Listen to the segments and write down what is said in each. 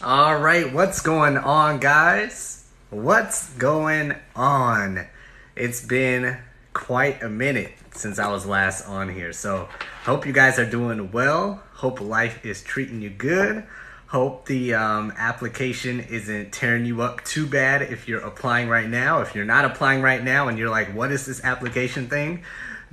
All right, what's going on, guys? What's going on? It's been quite a minute since I was last on here, so hope you guys are doing well. Hope life is treating you good. Hope the application isn't tearing you up too bad if you're applying right now. If you're not applying right now and you're like, what is this application thing?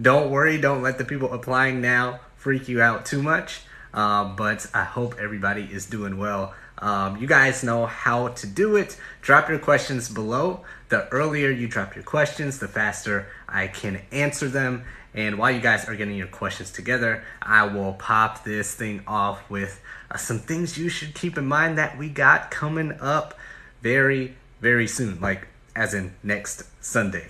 Don't worry, don't let the people applying now freak you out too much. But I hope everybody is doing well. You guys know how to do it. Drop your questions below. The earlier you drop your questions, the faster I can answer them. And while you guys are getting your questions together, I will pop this thing off with some things you should keep in mind that we got coming up very, very soon. Like, as in next Sunday.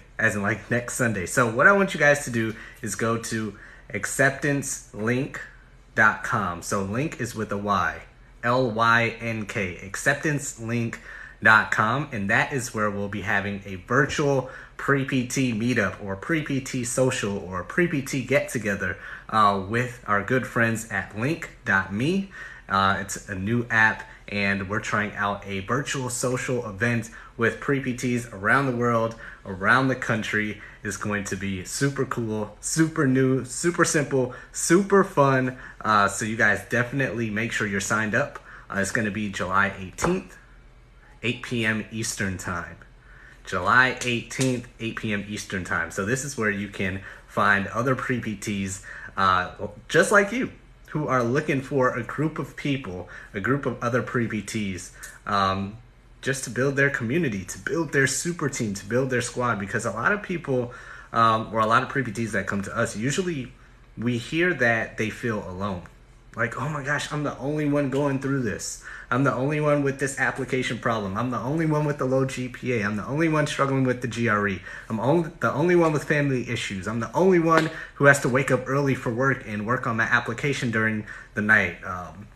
So what I want you guys to do is go to acceptancelink.com. So link is with a Y. LYNK, acceptancelink.com, and that is where we'll be having a virtual pre-PT meetup or pre-PT social or pre-PT get-together with our good friends at link.me. It's a new app, and we're trying out a virtual social event with pre-PTs around the world, around the country. Is going to be super cool, super new, super simple, super fun. So you guys definitely make sure you're signed up. It's going to be July 18th, 8 p.m. Eastern Time. July 18th, 8 p.m. Eastern Time. So this is where you can find other pre-PTs just like you who are looking for a group of people, a group of other pre-PTs, just to build their community, to build their super team, to build their squad. Because a lot of people, or a lot of pre-PTs that come to us, usually we hear that they feel alone. Like, oh my gosh, I'm the only one going through this. I'm the only one with this application problem. I'm the only one with the low GPA. I'm the only one struggling with the GRE. The only one with family issues. I'm the only one who has to wake up early for work and work on my application during the night.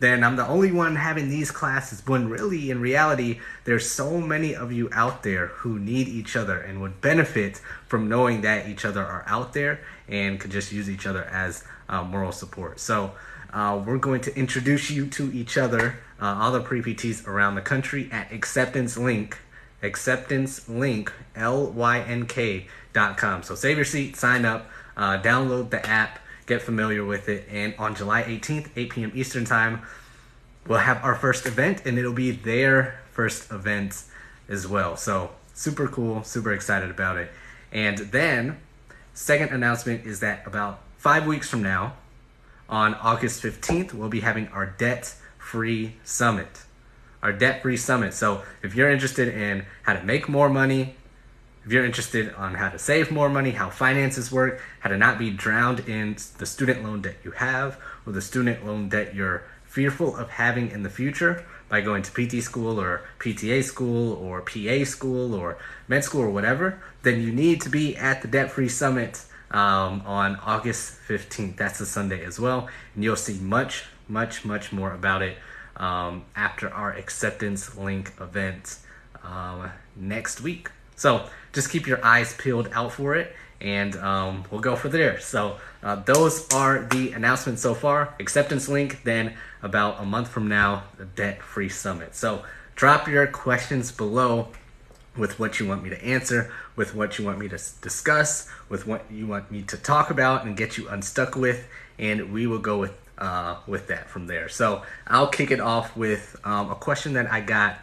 Then I'm the only one having these classes, when really, in reality, there's so many of you out there who need each other and would benefit from knowing that each other are out there and could just use each other as moral support. So we're going to introduce you to each other, all the pre-PTs around the country at Acceptance Link, LYNK.com. So save your seat, sign up, download the app, get familiar with it, and on July 18th, 8 p.m. Eastern Time, we'll have our first event, and it'll be their first event as well. So super cool, super excited about it. And then, second announcement is that about 5 weeks from now, on August 15th, we'll be having our debt-free summit. So if you're interested in how to make more money, if you're interested on how to save more money, how finances work, how to not be drowned in the student loan debt you have, or the student loan debt you're fearful of having in the future by going to PT school or PTA school or PA school or med school or whatever, then you need to be at the debt-free summit on August 15th. That's a Sunday as well. And you'll see much more about it after our Acceptance Link event next week. So just keep your eyes peeled out for it, and we'll go for there. So those are the announcements so far. Acceptance Link, then about a month from now, the Debt-Free Summit. So drop your questions below with what you want me to answer, with what you want me to discuss, with what you want me to talk about and get you unstuck with, and we will go with that from there. So I'll kick it off with a question that I got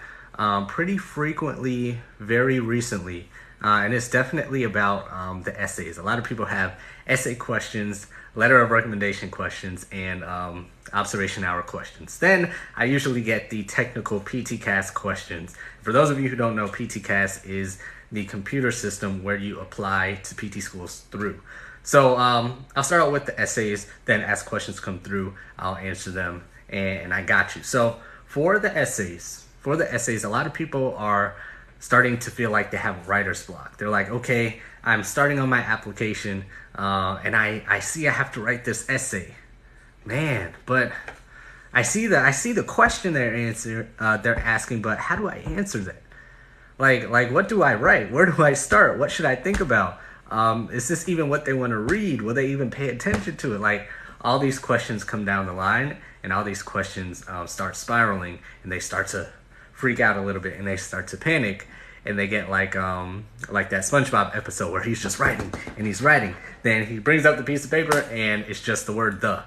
pretty frequently very recently, and it's definitely about the essays. A lot of people have essay questions, letter of recommendation questions, and observation hour questions. Then I usually get the technical PTCast questions. For those of you who don't know, PTCast is the computer system where you apply to PT schools through. So I'll start out with the essays, then as questions come through, I'll answer them, and I got you. So for the essays, a lot of people are starting to feel like they have writer's block. They're like, okay, I'm starting on my application, and I see I have to write this essay. Man, but I see the question they're asking, but how do I answer that? Like what do I write? Where do I start? What should I think about? Is this even what they want to read? Will they even pay attention to it? Like, all these questions come down the line, and all these questions start spiraling, and they start to freak out a little bit and they start to panic, and they get like that SpongeBob episode where he's just writing and he's writing. Then he brings up the piece of paper and it's just the word "the,"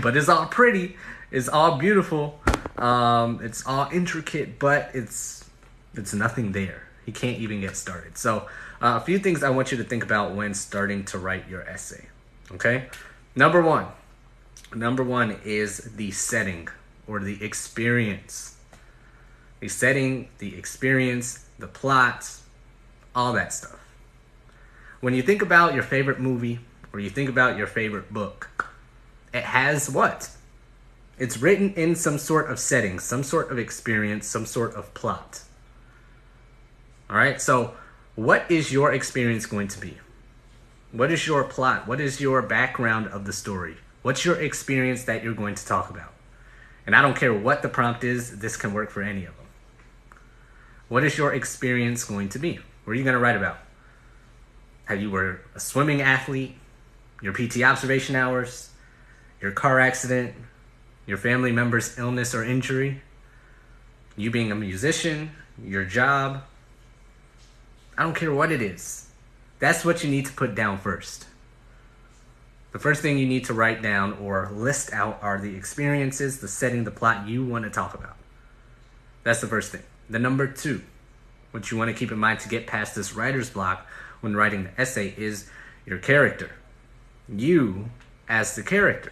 but it's all pretty, it's all beautiful, it's all intricate, but it's nothing there. He can't even get started. So a few things I want you to think about when starting to write your essay. Okay, number one is the setting or the experience. The setting, the experience, the plot, all that stuff. When you think about your favorite movie or you think about your favorite book, it has what? It's written in some sort of setting, some sort of experience, some sort of plot. All right, so what is your experience going to be? What is your plot? What is your background of the story? What's your experience that you're going to talk about? And I don't care what the prompt is, this can work for any of them. What is your experience going to be? What are you going to write about? How you were a swimming athlete, your PT observation hours, your car accident, your family member's illness or injury, you being a musician, your job. I don't care what it is. That's what you need to put down first. The first thing you need to write down or list out are the experiences, the setting, the plot you want to talk about. That's the first thing. The number two, what you want to keep in mind to get past this writer's block when writing the essay is your character. You as the character.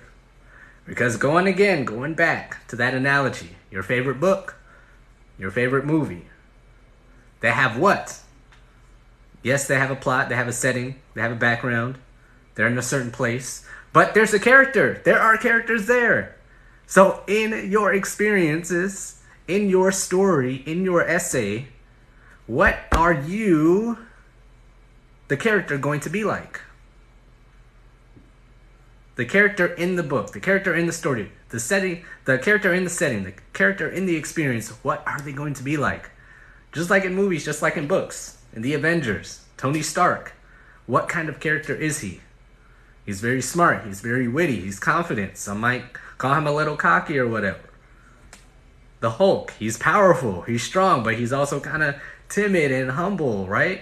Because going back to that analogy, your favorite book, your favorite movie, they have what? Yes, they have a plot, they have a setting, they have a background, they're in a certain place, but there's a character. There are characters there. So in your experiences, in your story, in your essay, what are you, the character, going to be like? The character in the book, the character in the story, the setting, the character in the setting, the character in the experience, what are they going to be like? Just like in movies, just like in books, in the Avengers, Tony Stark, what kind of character is he? He's very smart, he's very witty, he's confident. Some might call him a little cocky or whatever. The Hulk, he's powerful, he's strong, but he's also kind of timid and humble, right?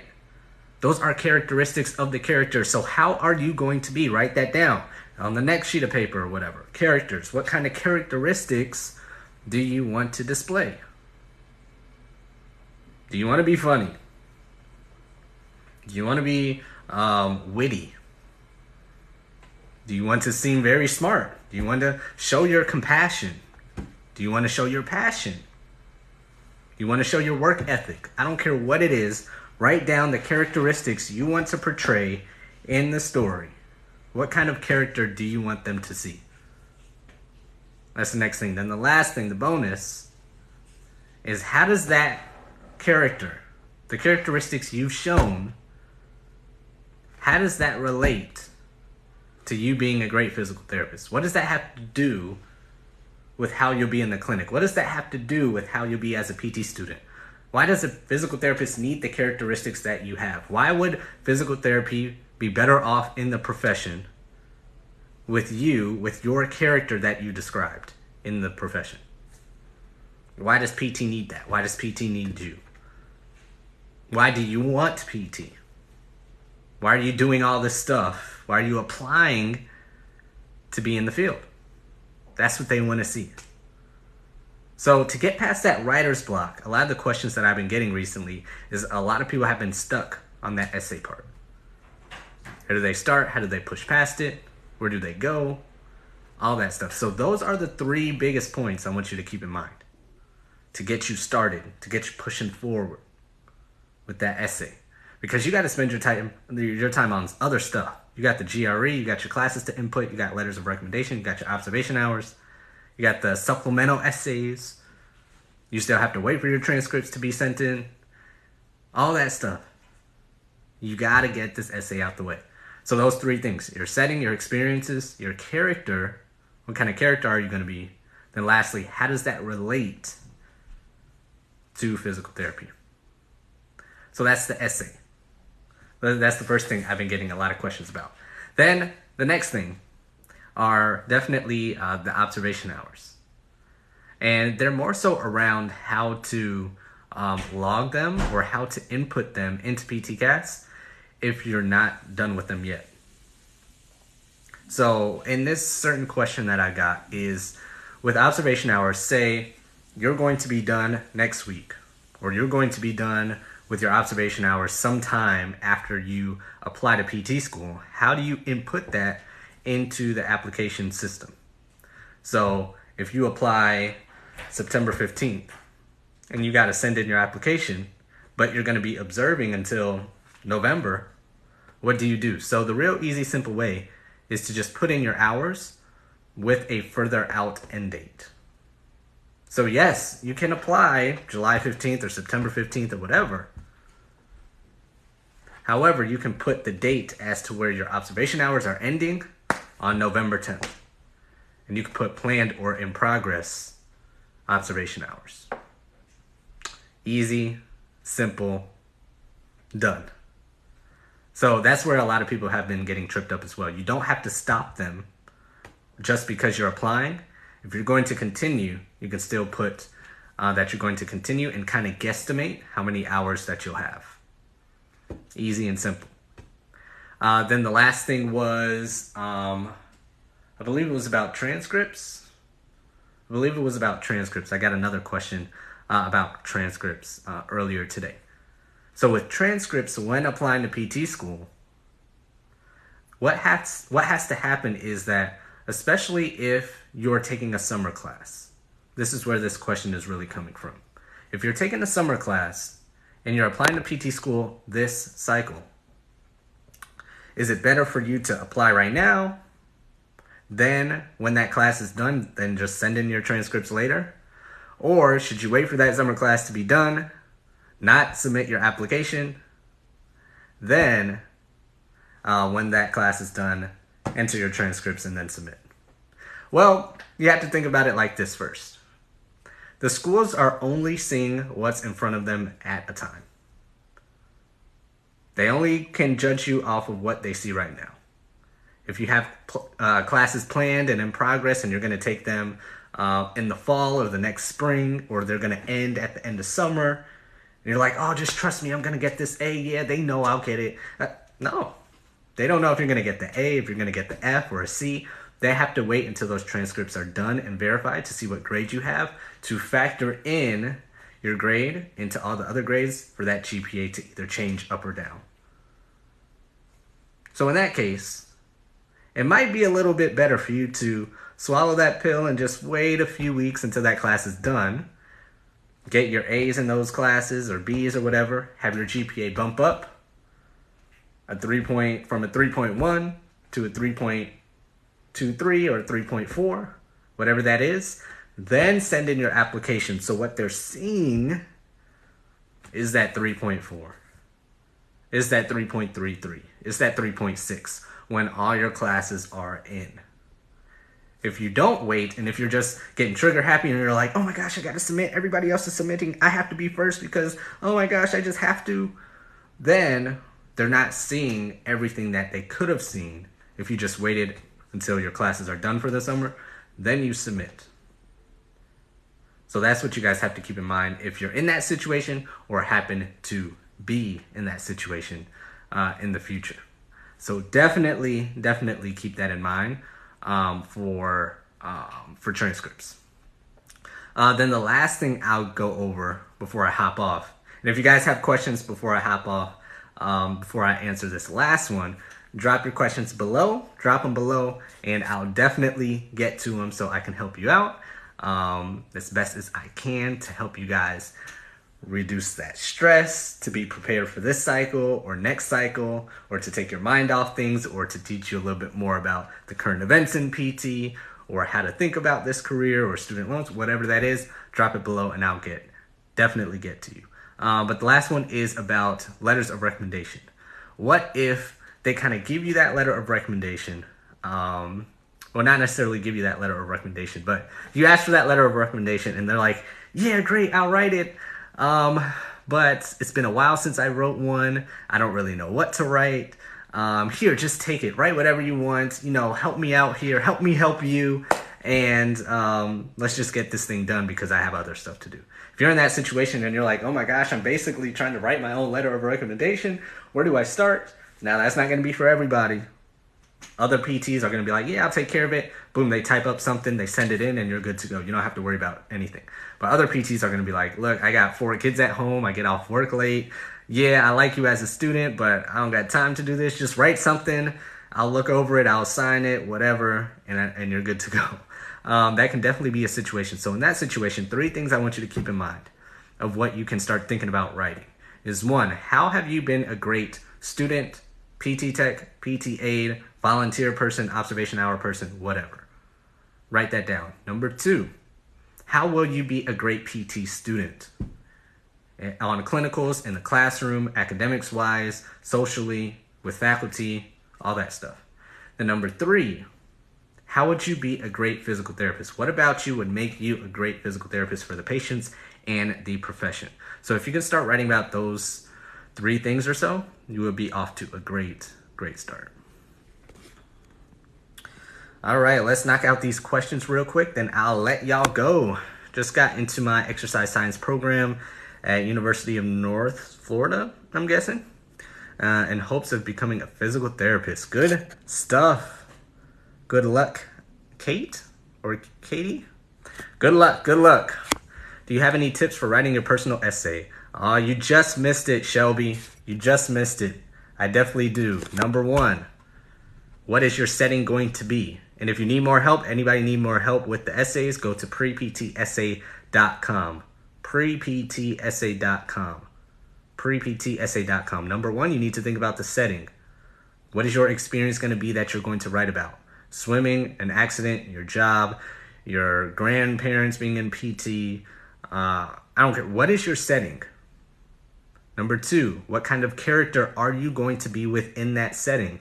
Those are characteristics of the character. So how are you going to be? Write that down on the next sheet of paper or whatever. Characters. What kind of characteristics do you want to display? Do you want to be funny? Do you want to be witty? Do you want to seem very smart? Do you want to show your compassion? Do you want to show your passion? Do you want to show your work ethic? I don't care what it is. Write down the characteristics you want to portray in the story. What kind of character do you want them to see? That's the next thing. Then the last thing, the bonus, is how does that character, the characteristics you've shown, how does that relate to you being a great physical therapist? What does that have to do with how you'll be in the clinic? What does that have to do with how you'll be as a PT student? Why does a physical therapist need the characteristics that you have? Why would physical therapy be better off in the profession with you, with your character that you described in the profession? Why does PT need that? Why does PT need you? Why do you want PT? Why are you doing all this stuff? Why are you applying to be in the field? That's what they want to see. So to get past that writer's block, a lot of the questions that I've been getting recently is a lot of people have been stuck on that essay part. Where do they start? How do they push past it? Where do they go? All that stuff. So those are the three biggest points I want you to keep in mind to get you started, to get you pushing forward with that essay. Because you got to spend your time on other stuff. You got the GRE, you got your classes to input, you got letters of recommendation, you got your observation hours, you got the supplemental essays. You still have to wait for your transcripts to be sent in. All that stuff. You got to get this essay out the way. So those three things, your setting, your experiences, your character. What kind of character are you going to be? Then lastly, how does that relate to physical therapy? So that's the essay. That's the first thing I've been getting a lot of questions about. Then the next thing are definitely the observation hours. And they're more so around how to log them or how to input them into PTCAS if you're not done with them yet. So in this certain question that I got is, with observation hours, say you're going to be done next week, or you're going to be done with your observation hours sometime after you apply to PT school, how do you input that into the application system? So if you apply September 15th and you got to send in your application, but you're going to be observing until November, what do you do? So the real easy, simple way is to just put in your hours with a further out end date. So yes, you can apply July 15th or September 15th or whatever. However, you can put the date as to where your observation hours are ending on November 10th. And you can put planned or in progress observation hours. Easy, simple, done. So that's where a lot of people have been getting tripped up as well. You don't have to stop them just because you're applying. If you're going to continue, you can still put that you're going to continue and kind of guesstimate how many hours that you'll have. Easy and simple. Then the last thing was, I believe it was about transcripts. I got another question about transcripts earlier today. So with transcripts, when applying to PT school, what has to happen is that, especially if you're taking a summer class, this is where this question is really coming from. If you're taking a summer class and you're applying to PT school this cycle, is it better for you to apply right now, then when that class is done, then just send in your transcripts later? Or should you wait for that summer class to be done, not submit your application, then when that class is done, enter your transcripts and then submit? Well, you have to think about it like this first. The schools are only seeing what's in front of them at a time. They only can judge you off of what they see right now. If you have classes planned and in progress and you're going to take them in the fall or the next spring, or they're going to end at the end of summer, and you're like, oh, just trust me, I'm going to get this A. Yeah, they know I'll get it. No, they don't know if you're going to get the A, if you're going to get the F or a C. They have to wait until those transcripts are done and verified to see what grade you have, to factor in your grade into all the other grades for that GPA to either change up or down. So in that case, it might be a little bit better for you to swallow that pill and just wait a few weeks until that class is done. Get your A's in those classes or B's or whatever. Have your GPA bump up from a 3.1 to a 3.23 or a 3.4, whatever that is. Then send in your application. So what they're seeing is that 3.4, is that 3.33, is that 3.6 when all your classes are in. If you don't wait, and if you're just getting trigger happy and you're like, oh my gosh, I got to submit, everybody else is submitting, I have to be first because, oh my gosh, I just have to, then they're not seeing everything that they could have seen if you just waited until your classes are done for the summer, then you submit. So that's what you guys have to keep in mind if you're in that situation or happen to be in that situation in the future. So definitely keep that in mind for transcripts. Then the last thing I'll go over before I hop off, and if you guys have questions before I hop off, before I answer this last one, drop your questions below, and I'll definitely get to them so I can help you out as best as I can to help you guys reduce that stress, to be prepared for this cycle or next cycle, or to take your mind off things, or to teach you a little bit more about the current events in PT, or how to think about this career or student loans, whatever that is. Drop it below and I'll definitely get to you. But the last one is about letters of recommendation. What if they kind of give you that letter of recommendation? Well, not necessarily give you that letter of recommendation, but you ask for that letter of recommendation and they're like, yeah, great, I'll write it. But it's been a while since I wrote one. I don't really know what to write. Here, just take it. Write whatever you want. Help me out here. Help me help you. and let's just get this thing done because I have other stuff to do. If you're in that situation and you're like, oh my gosh, I'm basically trying to write my own letter of recommendation, where do I start? Now, that's not going to be for everybody. Other PTs are going to be like, yeah, I'll take care of it. Boom, they type up something, they send it in, and you're good to go. You don't have to worry about anything. But other PTs are going to be like, look, I got 4 kids at home. I get off work late. Yeah, I like you as a student, but I don't got time to do this. Just write something. I'll look over it. I'll sign it, whatever, and you're good to go. That can definitely be a situation. So in that situation, 3 things I want you to keep in mind of what you can start thinking about writing is 1, how have you been a great student, PT tech, PT aide, volunteer person, observation hour person, whatever. Write that down. Number 2, how will you be a great PT student? On clinicals, in the classroom, academics-wise, socially, with faculty, all that stuff. Then number 3, how would you be a great physical therapist? What about you would make you a great physical therapist for the patients and the profession? So if you can start writing about those 3 things or so, you will be off to a great start. All right, let's knock out these questions real quick, then I'll let y'all go. Just got into my exercise science program at University of North Florida, I'm guessing, in hopes of becoming a physical therapist. Good stuff. Good luck, Kate or Katie. Good luck. Do you have any tips for writing your personal essay? Oh, you just missed it, Shelby. You just missed it. I definitely do. Number 1, what is your setting going to be? And if you need more help, anybody need more help with the essays, go to preptessay.com. Preptessay.com. Preptessay.com. Number 1, you need to think about the setting. What is your experience going to be that you're going to write about? Swimming, an accident, your job, your grandparents being in PT. I don't care. What is your setting? Number 2, what kind of character are you going to be within that setting?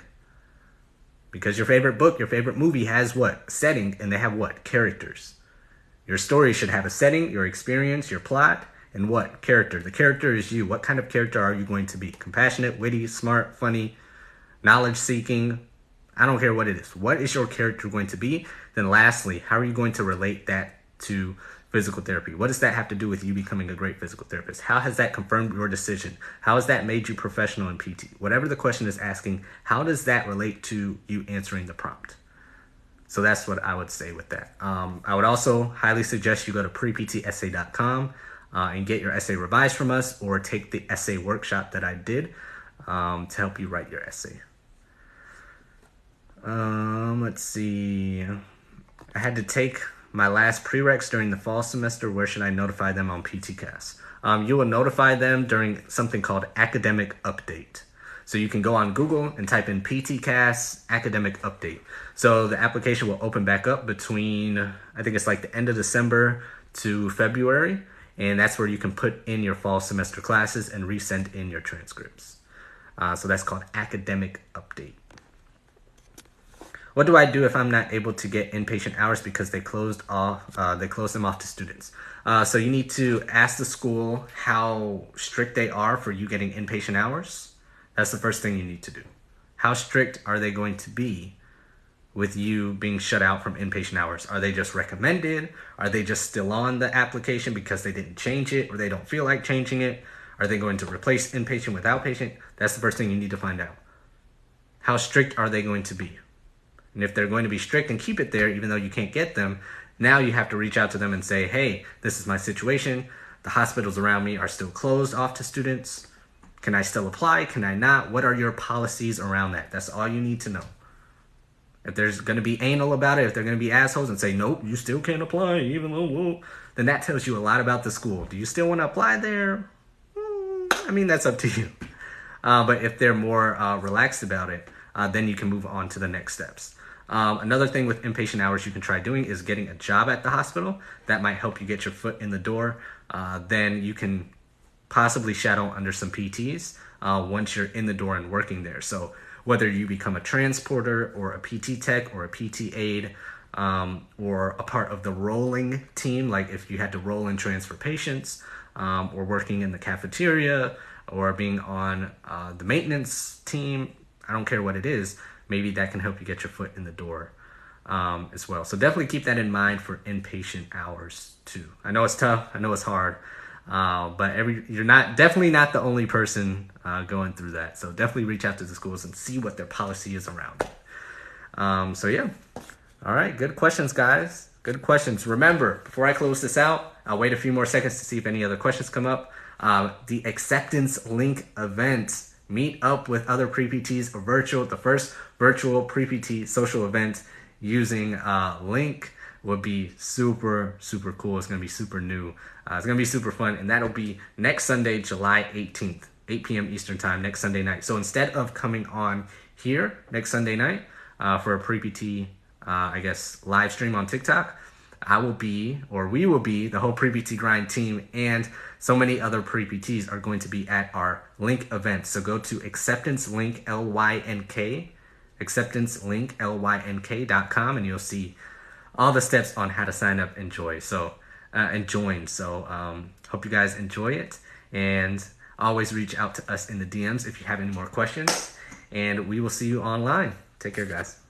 Because your favorite book, your favorite movie has what? Setting, and they have what? Characters. Your story should have a setting, your experience, your plot, and what? Character. The character is you. What kind of character are you going to be? Compassionate, witty, smart, funny, knowledge-seeking? I don't care what it is. What is your character going to be? Then lastly, how are you going to relate that to physical therapy? What does that have to do with you becoming a great physical therapist? How has that confirmed your decision? How has that made you professional in PT? Whatever the question is asking, how does that relate to you answering the prompt? So that's what I would say with that. I would also highly suggest you go to preptessay.com and get your essay revised from us, or take the essay workshop that I did to help you write your essay. Let's see. I had to take my last prereqs during the fall semester. Where should I notify them on PTCast? You will notify them during something called Academic Update. So you can go on Google and type in PTCast Academic Update. So the application will open back up between, I think it's like the end of December to February. And that's where you can put in your fall semester classes and resend in your transcripts. So that's called Academic Update. What do I do if I'm not able to get inpatient hours because they closed them off to students? So you need to ask the school how strict they are for you getting inpatient hours. That's the first thing you need to do. How strict are they going to be with you being shut out from inpatient hours? Are they just recommended? Are they just still on the application because they didn't change it or they don't feel like changing it? Are they going to replace inpatient with outpatient? That's the first thing you need to find out. How strict are they going to be? And if they're going to be strict and keep it there, even though you can't get them, now you have to reach out to them and say, hey, this is my situation. The hospitals around me are still closed off to students. Can I still apply? Can I not? What are your policies around that? That's all you need to know. If there's going to be anal about it, if they're going to be assholes and say, nope, you still can't apply, even though, then that tells you a lot about the school. Do you still want to apply there? I mean, that's up to you. But if they're more relaxed about it, then you can move on to the next steps. Another thing with inpatient hours you can try doing is getting a job at the hospital. That might help you get your foot in the door. Then you can possibly shadow under some PTs once you're in the door and working there. So whether you become a transporter or a PT tech or a PT aide or a part of the rolling team, like if you had to roll and transfer patients, or working in the cafeteria or being on the maintenance team, I don't care what it is, maybe that can help you get your foot in the door. as well. So definitely keep that in mind for inpatient hours too. I know it's tough. I know it's hard. But you're definitely not the only person going through that. So definitely reach out to the schools and see what their policy is around it. So yeah. All right. Good questions, guys. Good questions. Remember, before I close this out, I'll wait a few more seconds to see if any other questions come up. The acceptance link event. Meet up with other pre-PTs the first virtual pre-PT social event using link would be super, super cool. It's going to be super new. It's going to be super fun. And that'll be next Sunday, July 18th, 8 p.m. Eastern time, next Sunday night. So instead of coming on here next Sunday night for a pre-PT, live stream on TikTok, we will be, the whole pre-PT grind team and so many other pre-PTs are going to be at our link event. So go to acceptancelink, acceptancelink.com, and you'll see all the steps on how to sign up and join. So hope you guys enjoy it, and always reach out to us in the DMs if you have any more questions, and we will see you online. Take care, guys.